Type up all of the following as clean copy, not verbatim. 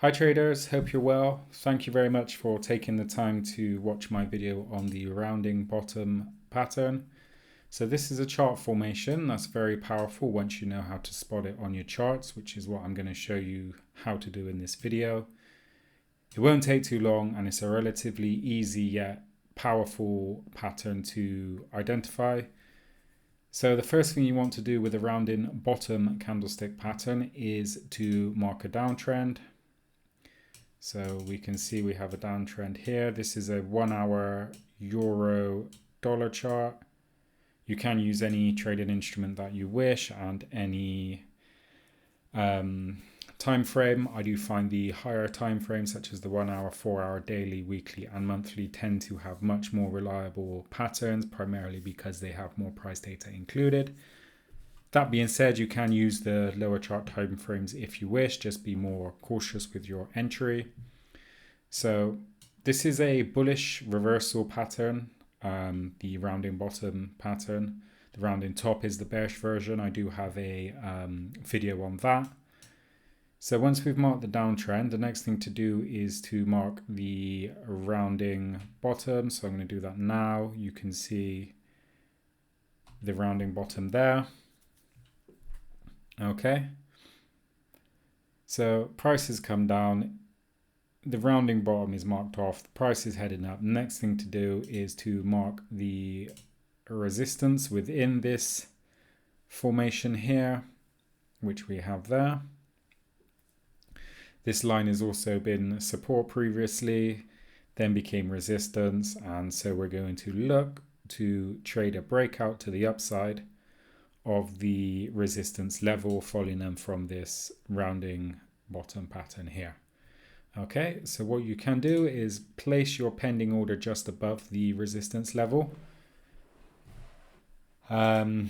Hi traders, hope you're well. Thank you very much for taking the time to watch my video on the rounding bottom pattern. So this is a chart formation that's very powerful once you know how to spot it on your charts, which is what I'm going to show you how to do in this video. It won't take too long and it's a relatively easy yet powerful pattern to identify. So the first thing you want to do with a rounding bottom candlestick pattern is to mark a downtrend. So we can see we have a downtrend here. This is a 1 hour euro dollar chart. You can use any trading instrument that you wish and any time frame. I do find the higher time frames such as the 1 hour, 4 hour, daily, weekly and monthly tend to have much more reliable patterns, primarily because they have more price data included. That being said, you can use the lower chart time frames if you wish, just be more cautious with your entry. So this is a bullish reversal pattern, the rounding bottom pattern. The rounding top is the bearish version. I do have a video on that. So once we've marked the downtrend, the next thing to do is to mark the rounding bottom. So I'm going to do that now. You can see the rounding bottom there. Okay, so prices come down, the rounding bottom is marked off, the price is heading up. Next thing to do is to mark the resistance within this formation here, which we have there. This line has also been support previously, then became resistance, and so we're going to look to trade a breakout to the upside of the resistance level, following them from this rounding bottom pattern here. Okay, so what you can do is place your pending order just above the resistance level. For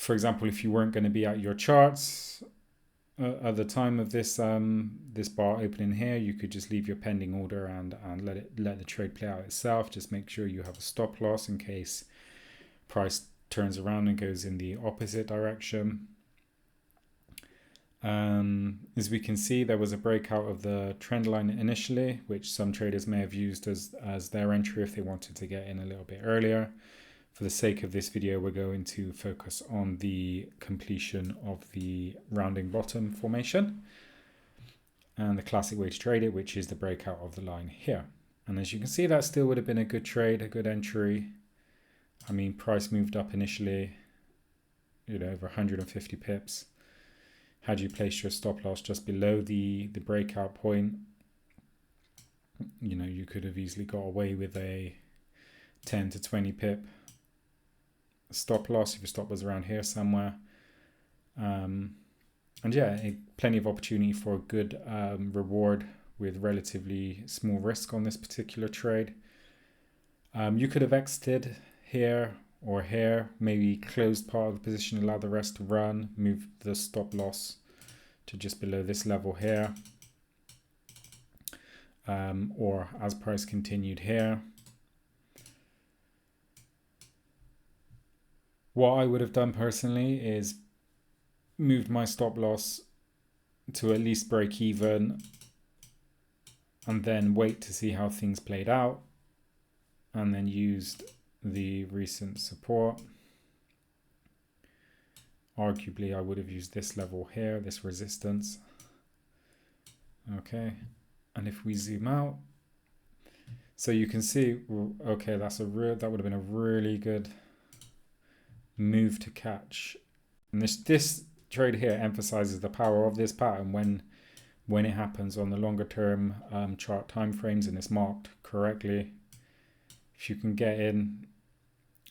example, if you weren't going to be at your charts at the time of this this bar opening here, you could just leave your pending order and let the trade play out itself. Just make sure you have a stop loss in case price turns around and goes in the opposite direction. As we can see, there was a breakout of the trend line initially, which some traders may have used as their entry if they wanted to get in a little bit earlier. For the sake of this video, we're going to focus on the completion of the rounding bottom formation and the classic way to trade it, which is the breakout of the line here. And as you can see, that still would have been a good trade, a good entry. I mean, price moved up initially, over 150 pips. Had you placed your stop loss just below the breakout point, you could have easily got away with a 10 to 20 pip stop loss if your stop was around here somewhere. And yeah, plenty of opportunity for a good reward with relatively small risk on this particular trade. You could have exited here or here, maybe closed part of the position, allow the rest to run, move the stop loss to just below this level here, or as price continued here. What I would have done personally is moved my stop loss to at least break even and then wait to see how things played out, and then used the recent support. Arguably, I would have used this level here, this resistance. Okay, and if we zoom out, so you can see, okay, that would have been a really good move to catch. And this trade here emphasizes the power of this pattern when it happens on the longer term chart time frames and it's marked correctly. If you can get in,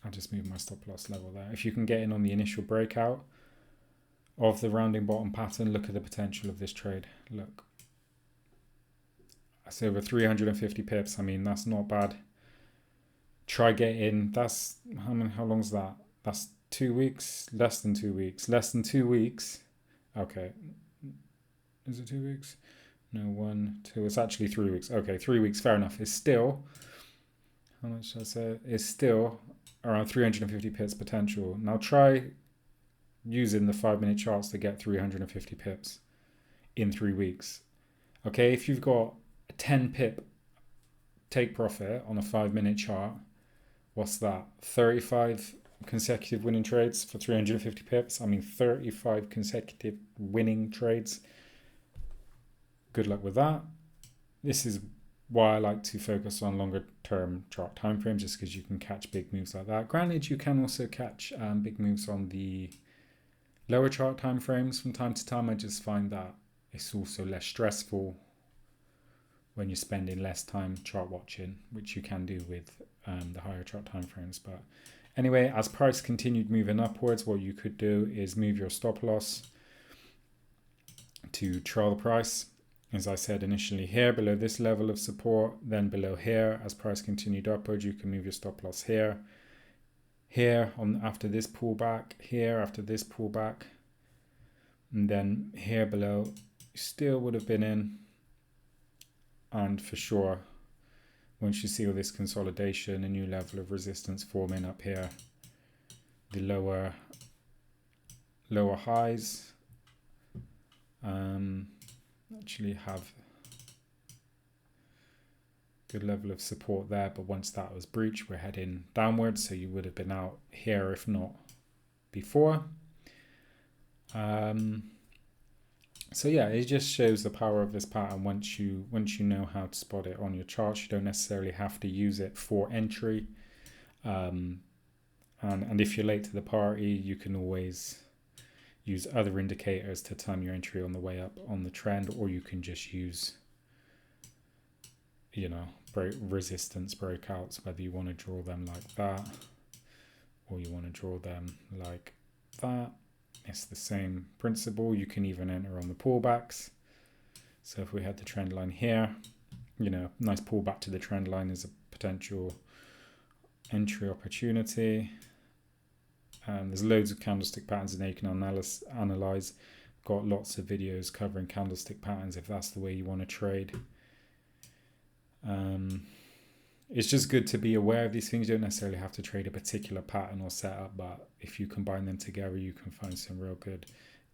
I'll just move my stop loss level there. If you can get in on the initial breakout of the rounding bottom pattern, look at the potential of this trade. Look, that's over 350 pips. I mean, that's not bad. Try get in. That's how long's that? That's 2 weeks, less than 2 weeks, less than 2 weeks. Okay, is it 2 weeks? No, 1, 2. It's actually 3 weeks. Okay, 3 weeks. Fair enough. It's still, how much should I say? It's still around 350 pips potential. Now try using the 5-minute charts to get 350 pips in 3 weeks. Okay, if you've got a 10 pip take profit on a 5-minute chart, what's that? 35 consecutive winning trades for 350 pips. I mean, 35 consecutive winning trades. Good luck with that. This is why I like to focus on longer term chart time frames, just because you can catch big moves like that. Granted, you can also catch big moves on the lower chart time frames from time to time. I just find that it's also less stressful when you're spending less time chart watching, which you can do with the higher chart time frames. But anyway, as price continued moving upwards, what you could do is move your stop loss to trail the price. As I said initially, here below this level of support, then below here. As price continued upwards, you can move your stop loss here, here on after this pullback, here after this pullback, and then here below you still would have been in. And for sure, once you see all this consolidation, a new level of resistance forming up here, the lower highs actually have good level of support there, but once that was breached, we're heading downwards, so you would have been out here if not before. So yeah, it just shows the power of this pattern. Once you know how to spot it on your charts, you don't necessarily have to use it for entry. And if you're late to the party, you can always use other indicators to time your entry on the way up on the trend, or you can just use, resistance breakouts, whether you want to draw them like that or you want to draw them like that. It's the same principle. You can even enter on the pullbacks. So if we had the trend line here, nice pullback to the trend line is a potential entry opportunity. There's loads of candlestick patterns in there you can analyze. Got lots of videos covering candlestick patterns if that's the way you want to trade. It's just good to be aware of these things. You don't necessarily have to trade a particular pattern or setup, but if you combine them together, you can find some real good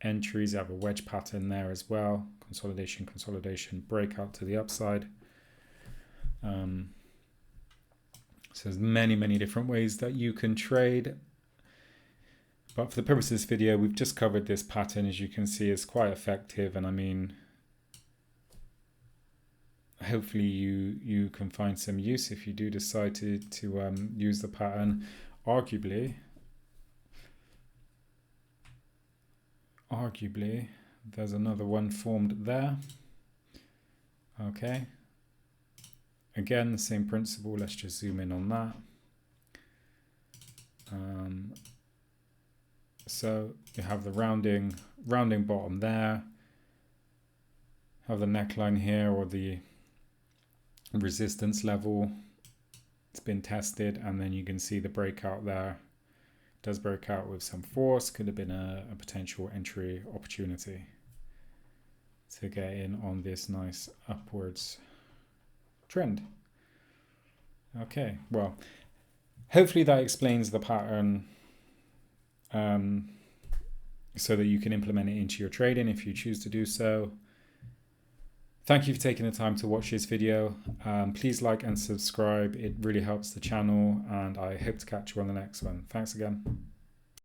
entries. You have a wedge pattern there as well. Consolidation, breakout to the upside. So there's many different ways that you can trade. But for the purpose of this video, we've just covered this pattern. As you can see, it's quite effective. And I mean, hopefully you can find some use if you do decide to use the pattern. Arguably, there's another one formed there. Okay. Again, the same principle. Let's just zoom in on that. So you have the rounding bottom there. Have the neckline here, or the resistance level. It's been tested, and then you can see the breakout there. It does break out with some force. Could have been a potential entry opportunity to get in on this nice upwards trend. Okay, well, hopefully that explains the pattern so that you can implement it into your trading if you choose to do so. Thank you for taking the time to watch this video. Please like and subscribe. It really helps the channel, and I hope to catch you on the next one. Thanks again.